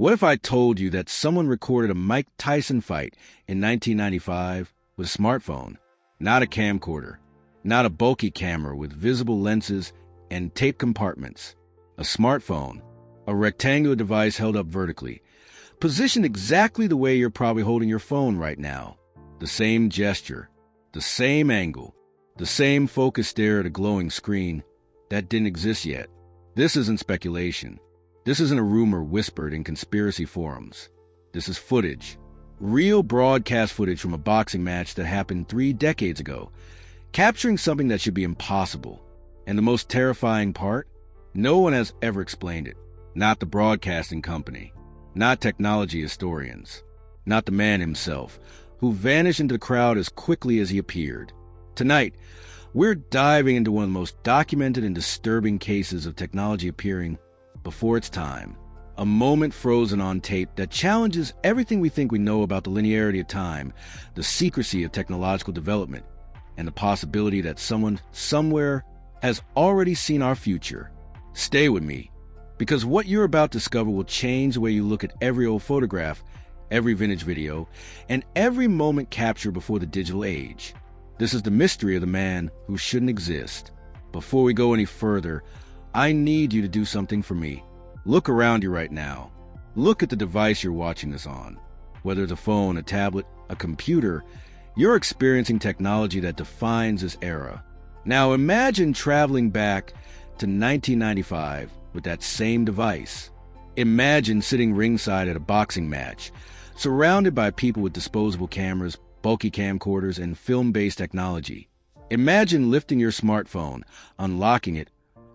What if I told you that someone recorded a Mike Tyson fight in 1995 with a smartphone, not a camcorder, not a bulky camera with visible lenses and tape compartments, a smartphone, a rectangular device held up vertically, positioned exactly the way you're probably holding your phone right now, the same gesture, the same angle, the same focused stare at a glowing screen that didn't exist yet. This isn't speculation. This isn't a rumor whispered in conspiracy forums. This is footage. Real broadcast footage from a boxing match that happened 3 decades ago, capturing something that should be impossible. And the most terrifying part? No one has ever explained it. Not the broadcasting company. Not technology historians. Not the man himself, who vanished into the crowd as quickly as he appeared. Tonight, we're diving into one of the most documented and disturbing cases of technology appearing before its time. A moment frozen on tape that challenges everything we think we know about the linearity of time, the secrecy of technological development, and the possibility that someone, somewhere, has already seen our future. Stay with me, because what you're about to discover will change the way you look at every old photograph, every vintage video, and every moment captured before the digital age. This is the mystery of the man who shouldn't exist. Before we go any further, I need you to do something for me. Look around you right now. Look at the device you're watching this on. Whether it's a phone, a tablet, a computer, you're experiencing technology that defines this era. Now imagine traveling back to 1995 with that same device. Imagine sitting ringside at a boxing match, surrounded by people with disposable cameras, bulky camcorders, and film-based technology. Imagine lifting your smartphone, unlocking it,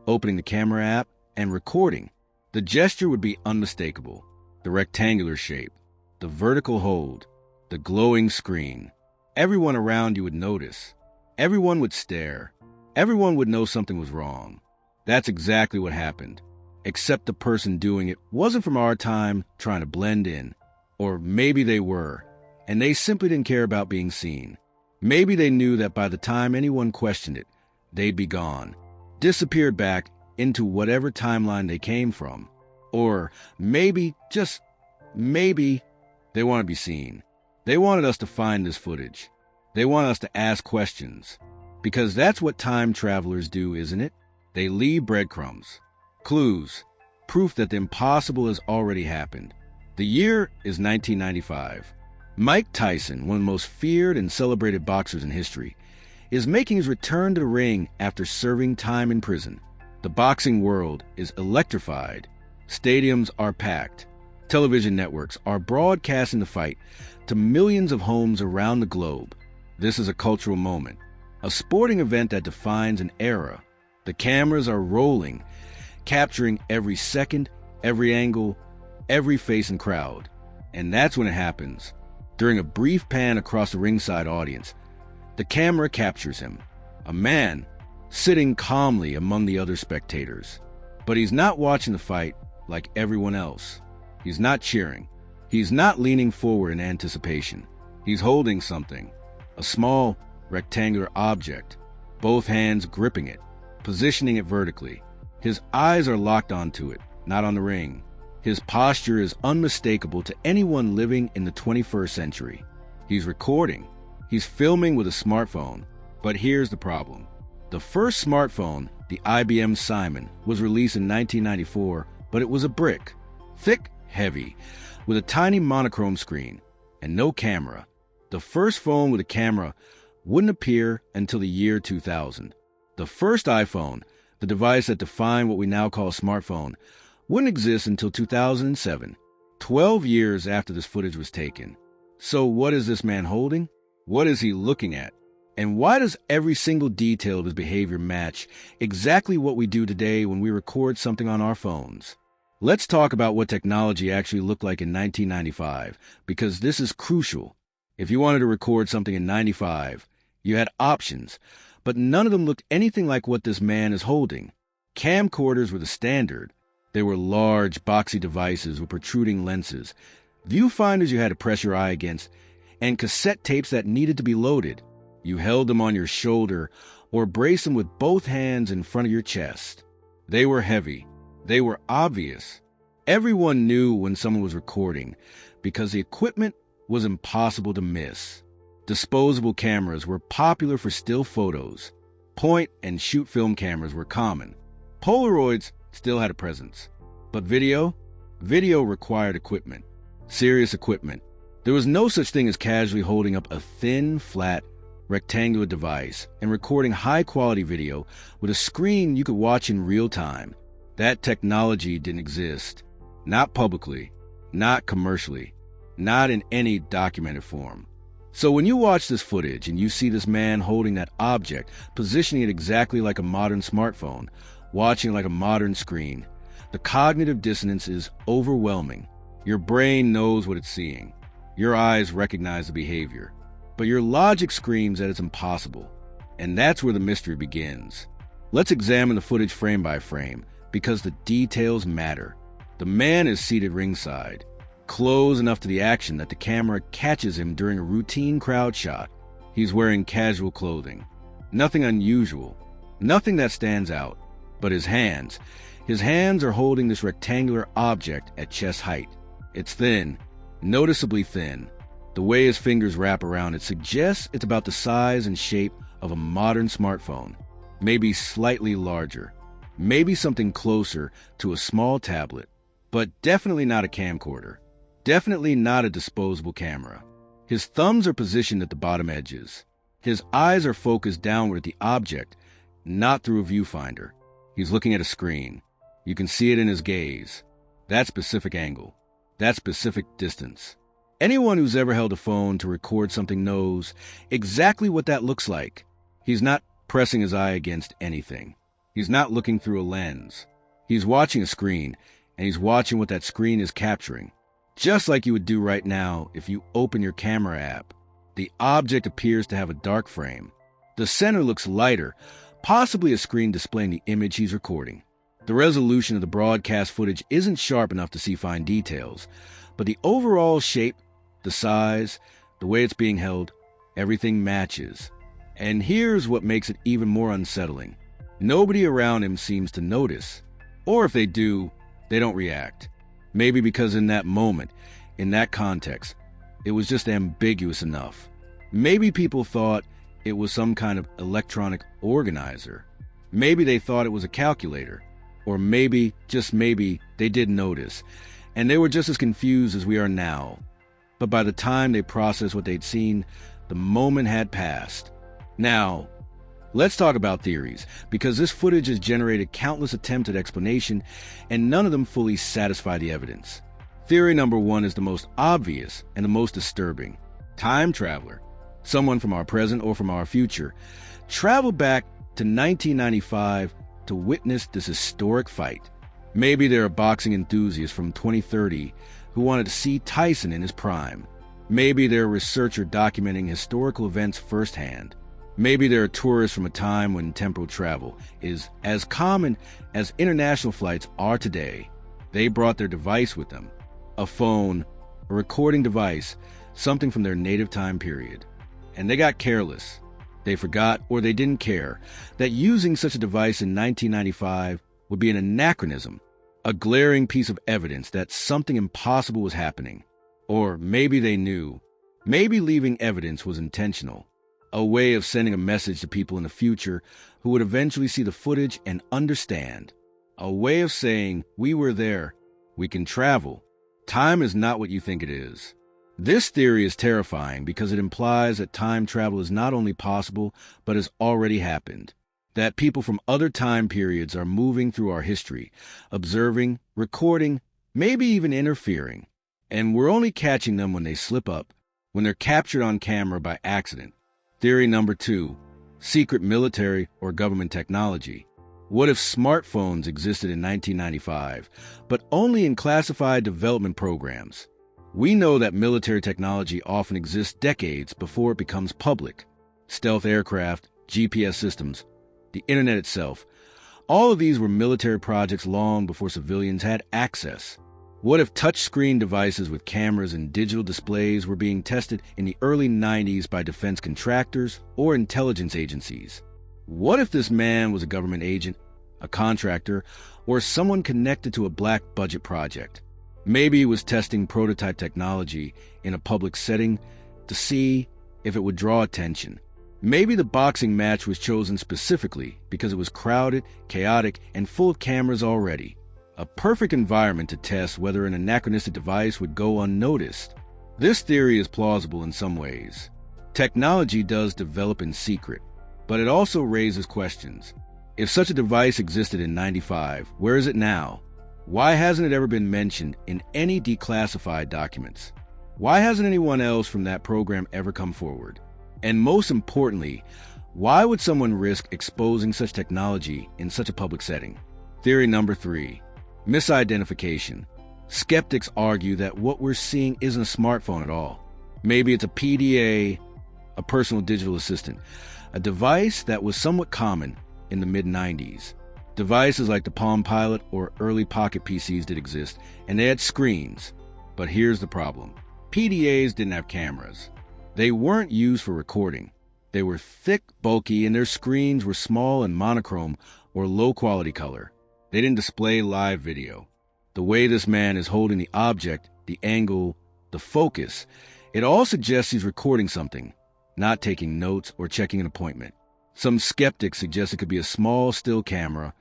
opening the camera app, and recording. The gesture would be unmistakable. The rectangular shape, the vertical hold, the glowing screen. Everyone around you would notice. Everyone would stare. Everyone would know something was wrong. That's exactly what happened. Except the person doing it wasn't from our time trying to blend in. Or maybe they were, and they simply didn't care about being seen. Maybe they knew that by the time anyone questioned it, they'd be gone. Disappeared back into whatever timeline they came from. Or maybe, just maybe, they want to be seen. They wanted us to find this footage. They want us to ask questions. Because that's what time travelers do, isn't it? They leave breadcrumbs, clues, proof that the impossible has already happened. The year is 1995. Mike Tyson, one of the most feared and celebrated boxers in history, is making his return to the ring after serving time in prison. The boxing world is electrified. Stadiums are packed. Television networks are broadcasting the fight to millions of homes around the globe. This is a cultural moment, a sporting event that defines an era. The cameras are rolling, capturing every second, every angle, every face and crowd. And that's when it happens. During a brief pan across the ringside audience, the camera captures him, a man sitting calmly among the other spectators. But he's not watching the fight like everyone else. He's not cheering. He's not leaning forward in anticipation. He's holding something, a small rectangular object, both hands gripping it, positioning it vertically. His eyes are locked onto it, not on the ring. His posture is unmistakable to anyone living in the 21st century. He's recording. He's filming with a smartphone. But here's the problem. The first smartphone, the IBM Simon, was released in 1994, but it was a brick. Thick, heavy, with a tiny monochrome screen, and no camera. The first phone with a camera wouldn't appear until the year 2000. The first iPhone, the device that defined what we now call a smartphone, wouldn't exist until 2007, 12 years after this footage was taken. So what is this man holding? What is he looking at? And why does every single detail of his behavior match exactly what we do today when we record something on our phones? Let's talk about what technology actually looked like in 1995, because this is crucial. If you wanted to record something in 95, you had options, but none of them looked anything like what this man is holding. Camcorders were the standard. They were large, boxy devices with protruding lenses, viewfinders you had to press your eye against, and cassette tapes that needed to be loaded. You held them on your shoulder or braced them with both hands in front of your chest. They were heavy. They were obvious. Everyone knew when someone was recording because the equipment was impossible to miss. Disposable cameras were popular for still photos. Point-and-shoot film cameras were common. Polaroids still had a presence. But video required equipment. Serious equipment. There was no such thing as casually holding up a thin, flat, rectangular device and recording high-quality video with a screen you could watch in real time. That technology didn't exist. Not publicly, not commercially, not in any documented form. So when you watch this footage and you see this man holding that object, positioning it exactly like a modern smartphone, watching like a modern screen, the cognitive dissonance is overwhelming. Your brain knows what it's seeing. Your eyes recognize the behavior. But your logic screams that it's impossible. And that's where the mystery begins. Let's examine the footage frame by frame, because the details matter. The man is seated ringside, close enough to the action that the camera catches him during a routine crowd shot. He's wearing casual clothing. Nothing unusual, nothing that stands out. But his hands are holding this rectangular object at chest height. It's thin, noticeably thin. The way his fingers wrap around it suggests it's about the size and shape of a modern smartphone, maybe slightly larger, maybe something closer to a small tablet, but definitely not a camcorder, definitely not a disposable camera. His thumbs are positioned at the bottom edges. His eyes are focused downward at the object, not through a viewfinder. He's looking at a screen. You can see it in his gaze. That specific angle, that specific distance. Anyone who's ever held a phone to record something knows exactly what that looks like. He's not pressing his eye against anything. He's not looking through a lens. He's watching a screen, and he's watching what that screen is capturing. Just like you would do right now if you open your camera app. The object appears to have a dark frame. The center looks lighter, possibly a screen displaying the image he's recording. The resolution of the broadcast footage isn't sharp enough to see fine details, but the overall shape, the size, the way it's being held, everything matches. And here's what makes it even more unsettling. Nobody around him seems to notice. Or if they do, they don't react. Maybe because in that moment, in that context, it was just ambiguous enough. Maybe people thought it was some kind of electronic organizer. Maybe they thought it was a calculator. Or maybe, just maybe, they did notice. And they were just as confused as we are now. But by the time they processed what they'd seen, the moment had passed. Now, let's talk about theories, because this footage has generated countless attempts at explanation, and none of them fully satisfy the evidence. Theory number one is the most obvious and the most disturbing. Time traveler, someone from our present or from our future, traveled back to 1995 to witness this historic fight. Maybe they're a boxing enthusiast from 2030 who wanted to see Tyson in his prime. Maybe they're a researcher documenting historical events firsthand. Maybe they're a tourist from a time when temporal travel is as common as international flights are today. They brought their device with them. A phone, a recording device, something from their native time period. And they got careless. They forgot, or they didn't care, that using such a device in 1995 would be an anachronism, a glaring piece of evidence that something impossible was happening. Or maybe they knew. Maybe leaving evidence was intentional, a way of sending a message to people in the future who would eventually see the footage and understand. A way of saying, we were there, we can travel. Time is not what you think it is. This theory is terrifying because it implies that time travel is not only possible, but has already happened. That people from other time periods are moving through our history, observing, recording, maybe even interfering. And we're only catching them when they slip up, when they're captured on camera by accident. Theory number two, secret military or government technology. What if smartphones existed in 1995, but only in classified development programs? We know that military technology often exists decades before it becomes public. Stealth aircraft, GPS systems, the internet itself. All of these were military projects long before civilians had access. What if touchscreen devices with cameras and digital displays were being tested in the early 90s by defense contractors or intelligence agencies? What if this man was a government agent, a contractor, or someone connected to a black budget project. Maybe he was testing prototype technology in a public setting to see if it would draw attention. Maybe the boxing match was chosen specifically because it was crowded, chaotic, and full of cameras already. A perfect environment to test whether an anachronistic device would go unnoticed. This theory is plausible in some ways. Technology does develop in secret, but it also raises questions. If such a device existed in '95, where is it now? Why hasn't it ever been mentioned in any declassified documents? Why hasn't anyone else from that program ever come forward? And most importantly, why would someone risk exposing such technology in such a public setting? Theory number 3, misidentification. Skeptics argue that what we're seeing isn't a smartphone at all. Maybe it's a PDA, a personal digital assistant, a device that was somewhat common in the mid-90s. Devices like the Palm Pilot or early pocket PCs did exist, and they had screens. But here's the problem. PDAs didn't have cameras. They weren't used for recording. They were thick, bulky, and their screens were small and monochrome or low-quality color. They didn't display live video. The way this man is holding the object, the angle, the focus, it all suggests he's recording something, not taking notes or checking an appointment. Some skeptics suggest it could be a small still camera,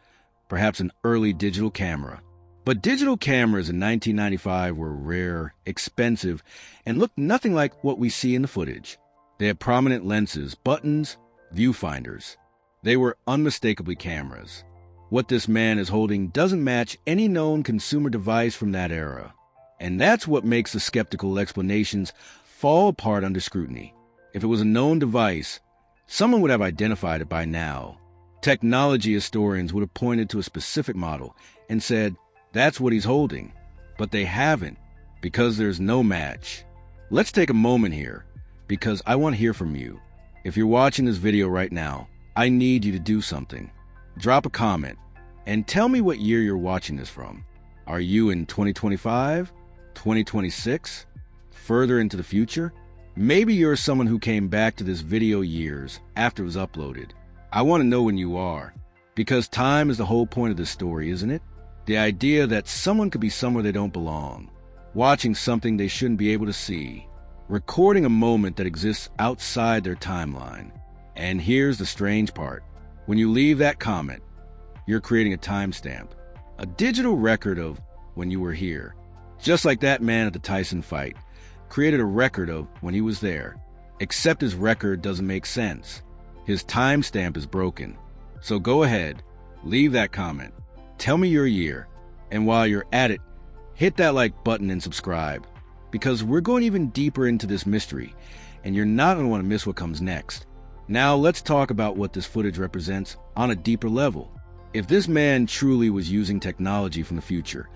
perhaps an early digital camera. But digital cameras in 1995 were rare, expensive, and looked nothing like what we see in the footage. They had prominent lenses, buttons, viewfinders. They were unmistakably cameras. What this man is holding doesn't match any known consumer device from that era. And that's what makes the skeptical explanations fall apart under scrutiny. If it was a known device, someone would have identified it by now. Technology historians would have pointed to a specific model and said, that's what he's holding. But they haven't, because there's no match. Let's take a moment here, because I want to hear from you. If you're watching this video right now, I need you to do something. Drop a comment, and tell me what year you're watching this from. Are you in 2025? 2026? Further into the future? Maybe you're someone who came back to this video years after it was uploaded. I want to know when you are, because time is the whole point of this story, isn't it? The idea that someone could be somewhere they don't belong, watching something they shouldn't be able to see, recording a moment that exists outside their timeline. And here's the strange part. When you leave that comment, you're creating a timestamp, a digital record of when you were here. Just like that man at the Tyson fight created a record of when he was there, except his record doesn't make sense. His timestamp is broken. So go ahead, leave that comment. Tell me your year, and while you're at it, hit that like button and subscribe, because we're going even deeper into this mystery, and you're not going to want to miss what comes next. Now let's talk about what this footage represents on a deeper level. If this man truly was using technology from the future,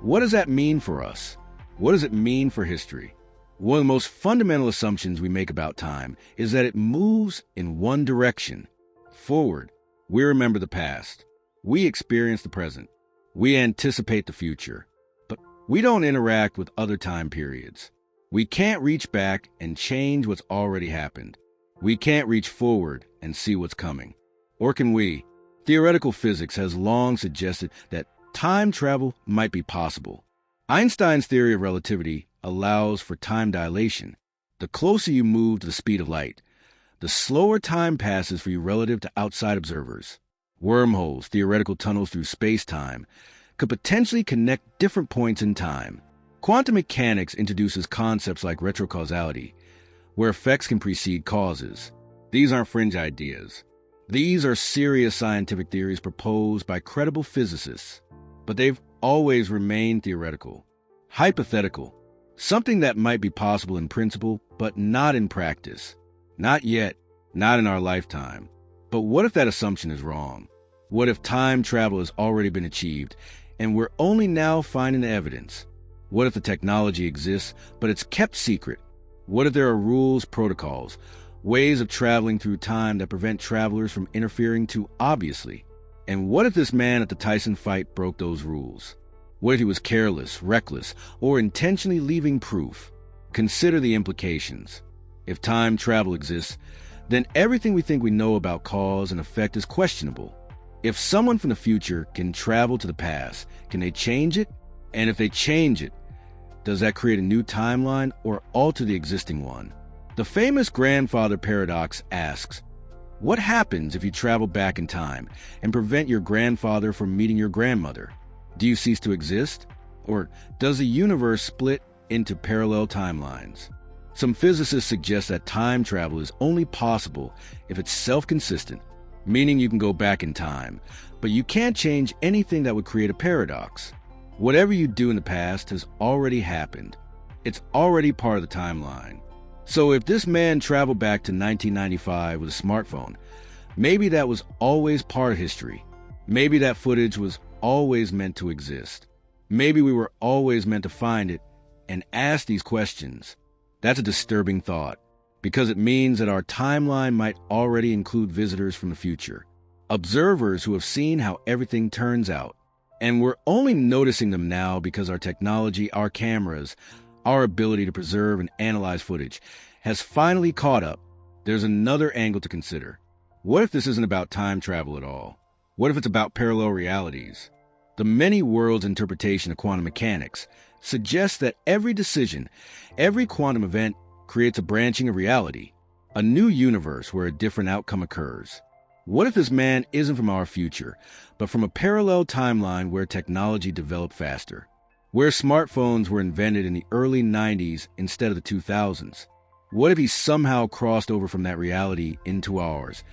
what does that mean for us? What does it mean for history? One of the most fundamental assumptions we make about time is that it moves in one direction, forward. We remember the past. We experience the present. We anticipate the future. But we don't interact with other time periods. We can't reach back and change what's already happened. We can't reach forward and see what's coming. Or can we? Theoretical physics has long suggested that time travel might be possible. Einstein's theory of relativity allows for time dilation. The closer you move to the speed of light, the slower time passes for you relative to outside observers. Wormholes, theoretical tunnels through space-time, could potentially connect different points in time. Quantum mechanics introduces concepts like retrocausality, where effects can precede causes. These aren't fringe ideas. These are serious scientific theories proposed by credible physicists, but they've always remained theoretical, hypothetical, something that might be possible in principle, but not in practice. Not yet, not in our lifetime. But what if that assumption is wrong? What if time travel has already been achieved, and we're only now finding the evidence? What if the technology exists, but it's kept secret? What if there are rules, protocols, ways of traveling through time that prevent travelers from interfering too obviously? And what if this man at the Tyson fight broke those rules? What if he was careless, reckless, or intentionally leaving proof? Consider the implications. If time travel exists, then everything we think we know about cause and effect is questionable. If someone from the future can travel to the past, can they change it? And if they change it, does that create a new timeline or alter the existing one? The famous grandfather paradox asks, what happens if you travel back in time and prevent your grandfather from meeting your grandmother? Do you cease to exist? Or does the universe split into parallel timelines? Some physicists suggest that time travel is only possible if it's self-consistent, meaning you can go back in time, but you can't change anything that would create a paradox. Whatever you do in the past has already happened. It's already part of the timeline. So if this man traveled back to 1995 with a smartphone, maybe that was always part of history. Maybe that footage was always meant to exist. Maybe we were always meant to find it and ask these questions. That's a disturbing thought, because it means that our timeline might already include visitors from the future, observers who have seen how everything turns out. And we're only noticing them now because our technology, our cameras, our ability to preserve and analyze footage has finally caught up. There's another angle to consider. What if this isn't about time travel at all? What if it's about parallel realities? The many worlds interpretation of quantum mechanics suggests that every decision, every quantum event creates a branching of reality, a new universe where a different outcome occurs. What if this man isn't from our future, but from a parallel timeline where technology developed faster, where smartphones were invented in the early 90s instead of the 2000s? What if he somehow crossed over from that reality into ours,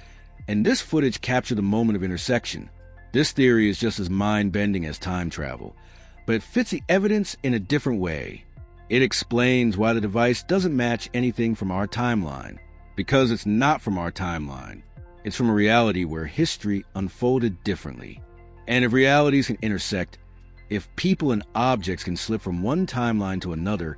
and this footage captured the moment of intersection? This theory is just as mind-bending as time travel, but it fits the evidence in a different way. It explains why the device doesn't match anything from our timeline, because it's not from our timeline. It's from a reality where history unfolded differently. And if realities can intersect, if people and objects can slip from one timeline to another,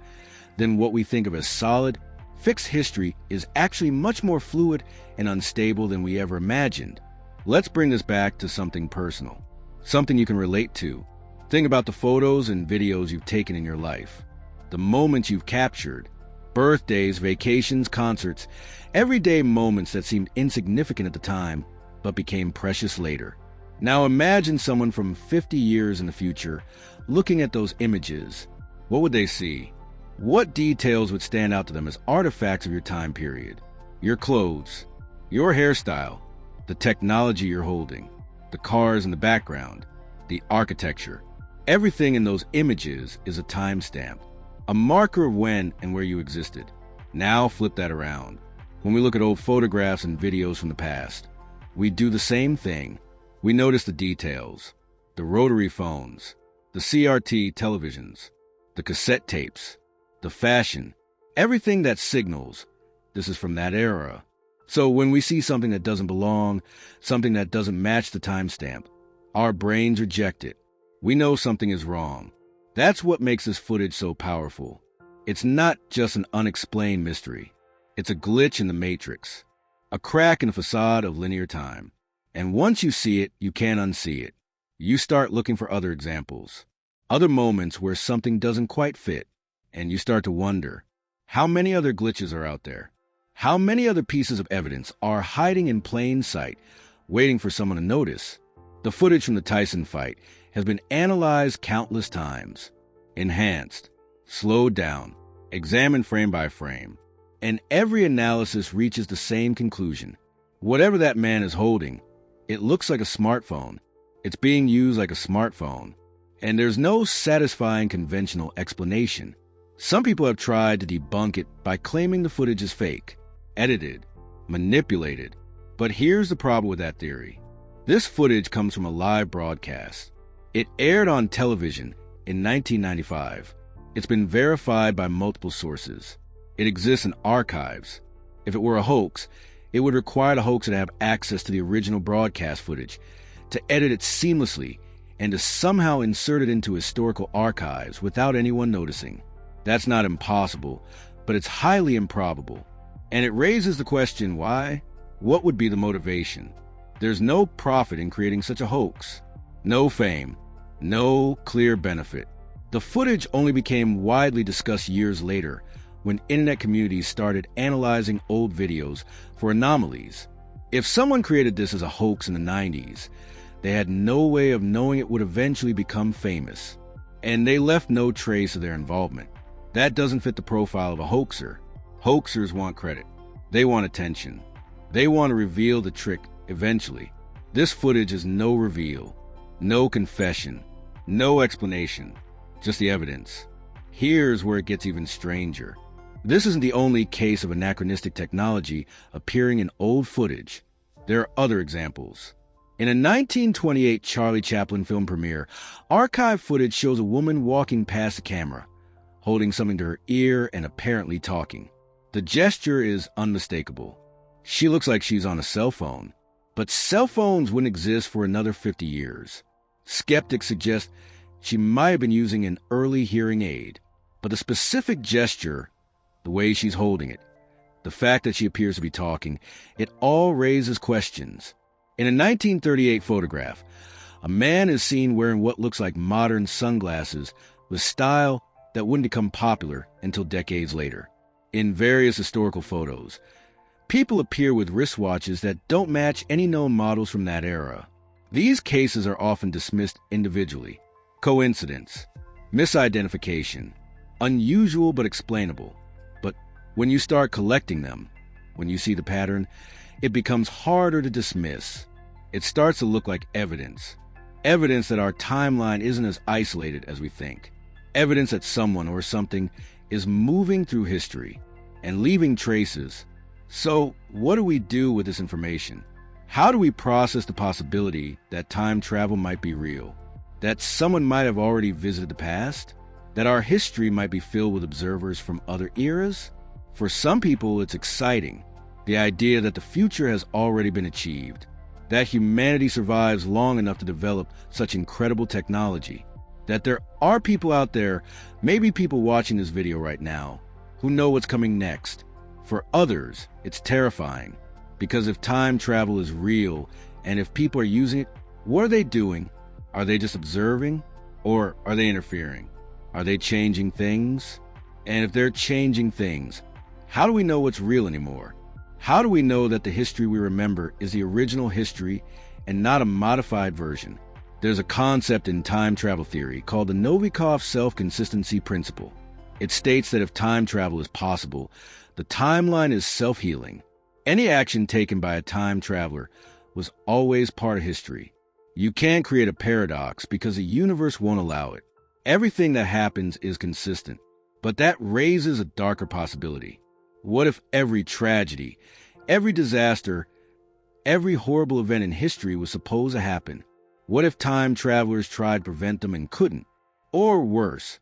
then what we think of as solid, fixed history is actually much more fluid and unstable than we ever imagined. Let's bring this back to something personal, something you can relate to. Think about the photos and videos you've taken in your life, the moments you've captured, birthdays, vacations, concerts, everyday moments that seemed insignificant at the time, but became precious later. Now imagine someone from 50 years in the future looking at those images. What would they see? What details would stand out to them as artifacts of your time period? Your clothes, your hairstyle, the technology you're holding, the cars in the background, the architecture. Everything in those images is a timestamp, a marker of when and where you existed. Now flip that around. When we look at old photographs and videos from the past, we do the same thing. We notice the details, the rotary phones, the CRT televisions, the cassette tapes, the fashion, everything that signals this is from that era. So when we see something that doesn't belong, something that doesn't match the timestamp, our brains reject it. We know something is wrong. That's what makes this footage so powerful. It's not just an unexplained mystery. It's a glitch in the matrix, a crack in the facade of linear time. And once you see it, you can't unsee it. You start looking for other examples, other moments where something doesn't quite fit, and you start to wonder, how many other glitches are out there? How many other pieces of evidence are hiding in plain sight, waiting for someone to notice? The footage from the Tyson fight has been analyzed countless times, enhanced, slowed down, examined frame by frame, and every analysis reaches the same conclusion. Whatever that man is holding, it looks like a smartphone. It's being used like a smartphone, and there's no satisfying conventional explanation. Some people have tried to debunk it by claiming the footage is fake, edited, manipulated. But here's the problem with that theory. This footage comes from a live broadcast. It aired on television in 1995. It's been verified by multiple sources. It exists in archives. If it were a hoax, it would require the hoaxer to have access to the original broadcast footage, to edit it seamlessly, and to somehow insert it into historical archives without anyone noticing. That's not impossible, but it's highly improbable. And it raises the question, why? What would be the motivation? There's no profit in creating such a hoax. No fame. No clear benefit. The footage only became widely discussed years later when internet communities started analyzing old videos for anomalies. If someone created this as a hoax in the 90s, They had no way of knowing it would eventually become famous. And they left no trace of their involvement. That doesn't fit the profile of a hoaxer. Hoaxers want credit. They want attention. They want to reveal the trick eventually. This footage is no reveal, no confession, no explanation, just the evidence. Here's where it gets even stranger. This isn't the only case of anachronistic technology appearing in old footage. There are other examples. In a 1928 Charlie Chaplin film premiere, archive footage shows a woman walking past the camera, holding something to her ear and apparently talking. The gesture is unmistakable. She looks like she's on a cell phone. But cell phones wouldn't exist for another 50 years. Skeptics suggest she might have been using an early hearing aid. But the specific gesture, the way she's holding it, the fact that she appears to be talking, it all raises questions. In a 1938 photograph, a man is seen wearing what looks like modern sunglasses with style that wouldn't become popular until decades later. In various historical photos, people appear with wristwatches that don't match any known models from that era. These cases are often dismissed individually. Coincidence, misidentification, unusual but explainable. But when you start collecting them, when you see the pattern, it becomes harder to dismiss. It starts to look like evidence. Evidence that our timeline isn't as isolated as we think. Evidence that someone or something is moving through history and leaving traces. So, what do we do with this information? How do we process the possibility that time travel might be real? That someone might have already visited the past? That our history might be filled with observers from other eras? For some people, it's exciting. The idea that the future has already been achieved. That humanity survives long enough to develop such incredible technology. That there are people out there, maybe people watching this video right now, who know what's coming next. For others, it's terrifying. Because if time travel is real, and if people are using it, what are they doing? Are they just observing? Or are they interfering? Are they changing things? And if they're changing things, how do we know what's real anymore? How do we know that the history we remember is the original history and not a modified version? There's a concept in time travel theory called the Novikov self-consistency principle. It states that if time travel is possible, the timeline is self-healing. Any action taken by a time traveler was always part of history. You can't create a paradox because the universe won't allow it. Everything that happens is consistent, but that raises a darker possibility. What if every tragedy, every disaster, every horrible event in history was supposed to happen? What if time travelers tried to prevent them and couldn't? Or worse,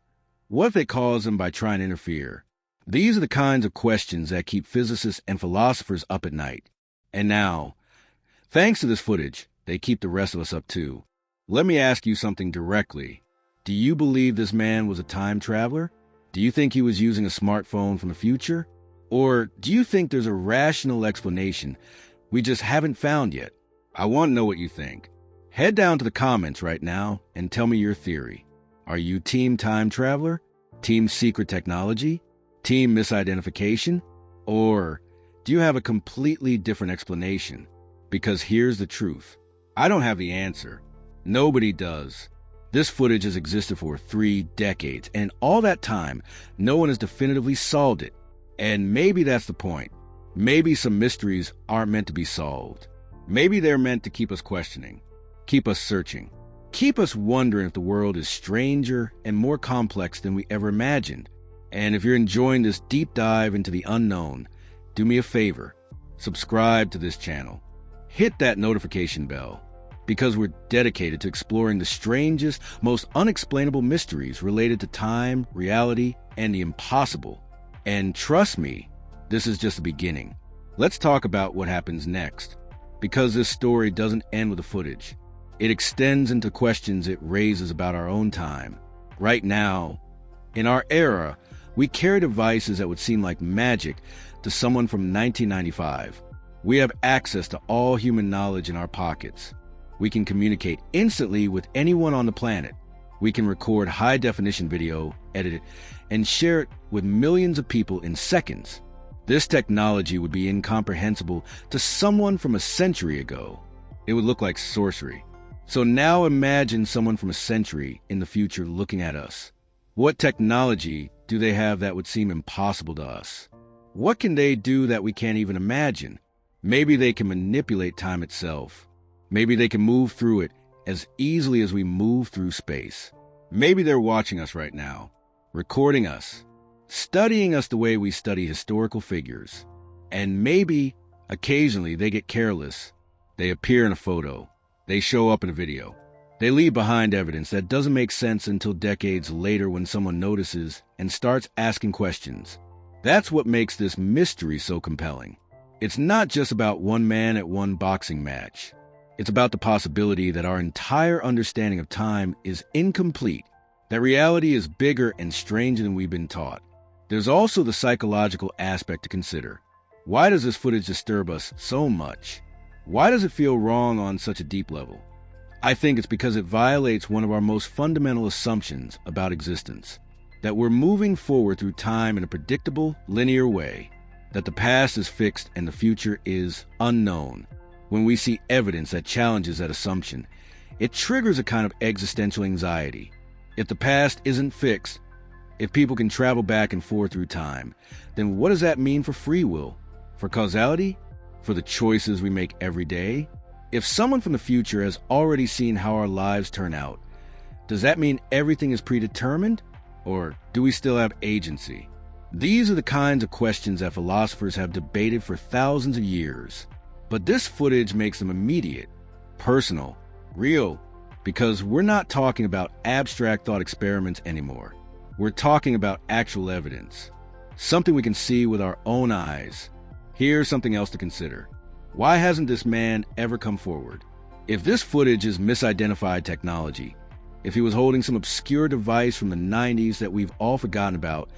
what if they caused them by trying to interfere? These are the kinds of questions that keep physicists and philosophers up at night. And now, thanks to this footage, they keep the rest of us up too. Let me ask you something directly. Do you believe this man was a time traveler? Do you think he was using a smartphone from the future? Or do you think there's a rational explanation we just haven't found yet? I want to know what you think. Head down to the comments right now and tell me your theory. Are you team time traveler? Team secret technology? Team misidentification? Or do you have a completely different explanation? Because here's the truth. I don't have the answer. Nobody does. This footage has existed for 3 decades, and all that time, no one has definitively solved it. And maybe that's the point. Maybe some mysteries aren't meant to be solved. Maybe they're meant to keep us questioning, keep us searching, keep us wondering if the world is stranger and more complex than we ever imagined. And if you're enjoying this deep dive into the unknown, do me a favor, subscribe to this channel. Hit that notification bell, because we're dedicated to exploring the strangest, most unexplainable mysteries related to time, reality, and the impossible. And trust me, this is just the beginning. Let's talk about what happens next, because this story doesn't end with the footage. It extends into questions it raises about our own time. Right now, in our era, we carry devices that would seem like magic to someone from 1995. We have access to all human knowledge in our pockets. We can communicate instantly with anyone on the planet. We can record high-definition video, edit it, and share it with millions of people in seconds. This technology would be incomprehensible to someone from a century ago. It would look like sorcery. So now imagine someone from a century in the future looking at us. What technology do they have that would seem impossible to us? What can they do that we can't even imagine? Maybe they can manipulate time itself. Maybe they can move through it as easily as we move through space. Maybe they're watching us right now, recording us, studying us the way we study historical figures. And maybe, occasionally, they get careless. They appear in a photo. They show up in a video. They leave behind evidence that doesn't make sense until decades later when someone notices and starts asking questions. That's what makes this mystery so compelling. It's not just about one man at one boxing match. It's about the possibility that our entire understanding of time is incomplete, that reality is bigger and stranger than we've been taught. There's also the psychological aspect to consider. Why does this footage disturb us so much? Why does it feel wrong on such a deep level? I think it's because it violates one of our most fundamental assumptions about existence, that we're moving forward through time in a predictable, linear way, that the past is fixed and the future is unknown. When we see evidence that challenges that assumption, it triggers a kind of existential anxiety. If the past isn't fixed, if people can travel back and forth through time, then what does that mean for free will? For causality? For the choices we make every day? If someone from the future has already seen how our lives turn out, does that mean everything is predetermined? Or do we still have agency? These are the kinds of questions that philosophers have debated for thousands of years. But this footage makes them immediate, personal, real, because we're not talking about abstract thought experiments anymore. We're talking about actual evidence, something we can see with our own eyes. Here's something else to consider. Why hasn't this man ever come forward? If this footage is misidentified technology, if he was holding some obscure device from the 90s that we've all forgotten about,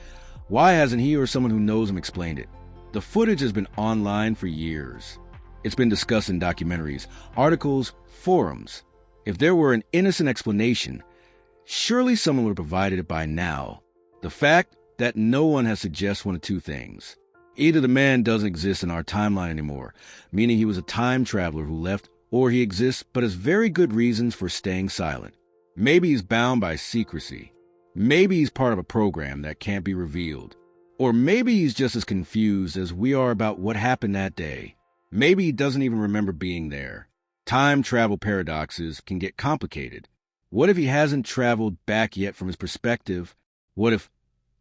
why hasn't he or someone who knows him explained it? The footage has been online for years. It's been discussed in documentaries, articles, forums. If there were an innocent explanation, surely someone would have provided it by now. The fact that no one has suggests one of two things. Either the man doesn't exist in our timeline anymore, meaning he was a time traveler who left, or he exists but has very good reasons for staying silent. Maybe he's bound by secrecy. Maybe he's part of a program that can't be revealed. Or maybe he's just as confused as we are about what happened that day. Maybe he doesn't even remember being there. Time travel paradoxes can get complicated. What if he hasn't traveled back yet from his perspective? What if,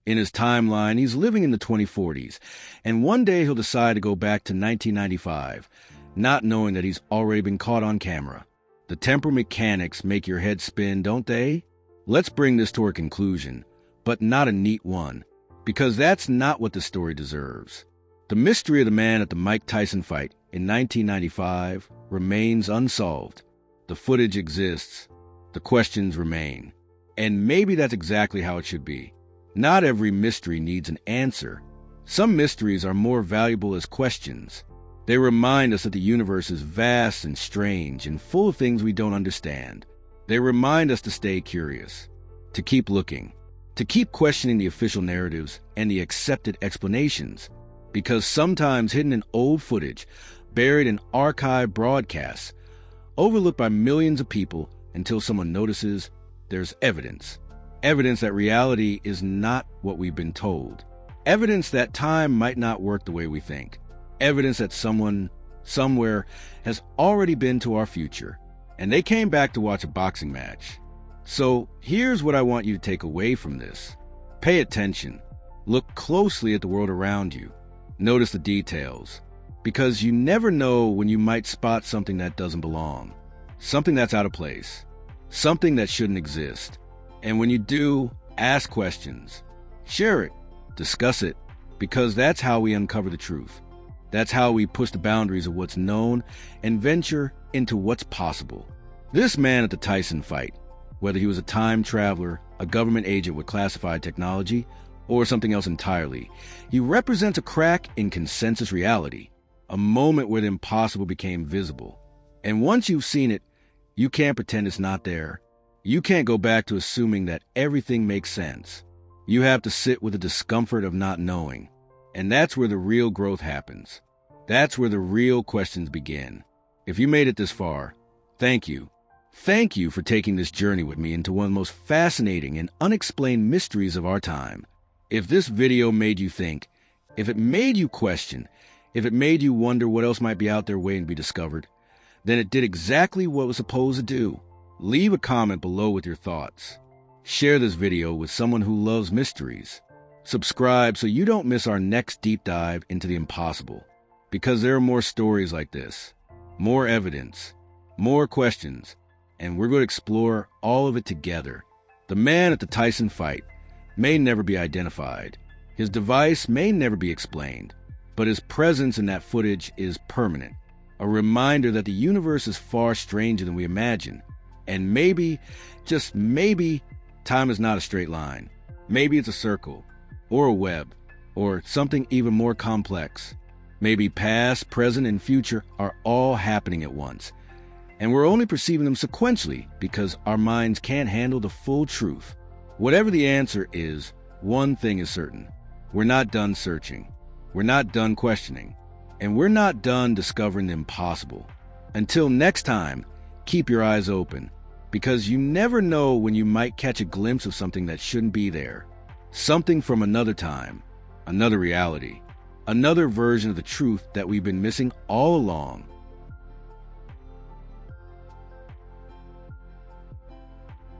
in his timeline, he's living in the 2040s, and one day he'll decide to go back to 1995, not knowing that he's already been caught on camera? The temporal mechanics make your head spin, don't they? Let's bring this to a conclusion, but not a neat one, because that's not what the story deserves. The mystery of the man at the Mike Tyson fight in 1995 remains unsolved. The footage exists. The questions remain. And maybe that's exactly how it should be. Not every mystery needs an answer. Some mysteries are more valuable as questions. They remind us that the universe is vast and strange and full of things we don't understand. They remind us to stay curious, to keep looking, to keep questioning the official narratives and the accepted explanations. Because sometimes hidden in old footage, buried in archive broadcasts, overlooked by millions of people until someone notices, there's evidence. Evidence that reality is not what we've been told. Evidence that time might not work the way we think. Evidence that someone, somewhere, has already been to our future, and they came back to watch a boxing match. So here's what I want you to take away from this. Pay attention. Look closely at the world around you. Notice the details, because you never know when you might spot something that doesn't belong, something that's out of place, something that shouldn't exist. And when you do, ask questions, share it, discuss it, because that's how we uncover the truth. That's how we push the boundaries of what's known and venture into what's possible. This man at the Tyson fight, whether he was a time traveler, a government agent with classified technology, or something else entirely, he represents a crack in consensus reality, a moment where the impossible became visible. And once you've seen it, you can't pretend it's not there. You can't go back to assuming that everything makes sense. You have to sit with the discomfort of not knowing. And that's where the real growth happens. That's where the real questions begin. If you made it this far, thank you. Thank you for taking this journey with me into one of the most fascinating and unexplained mysteries of our time. If this video made you think, if it made you question, if it made you wonder what else might be out there waiting to be discovered, then it did exactly what it was supposed to do. Leave a comment below with your thoughts. Share this video with someone who loves mysteries. Subscribe so you don't miss our next deep dive into the impossible. Because there are more stories like this, more evidence, more questions, and we're going to explore all of it together. The man at the Tyson fight may never be identified. His device may never be explained, but his presence in that footage is permanent. A reminder that the universe is far stranger than we imagine. And maybe, just maybe, time is not a straight line. Maybe it's a circle, or a web, or something even more complex. Maybe past, present, and future are all happening at once. And we're only perceiving them sequentially because our minds can't handle the full truth. Whatever the answer is, one thing is certain. We're not done searching. We're not done questioning. And we're not done discovering the impossible. Until next time, keep your eyes open, because you never know when you might catch a glimpse of something that shouldn't be there. Something from another time, another reality, another version of the truth that we've been missing all along.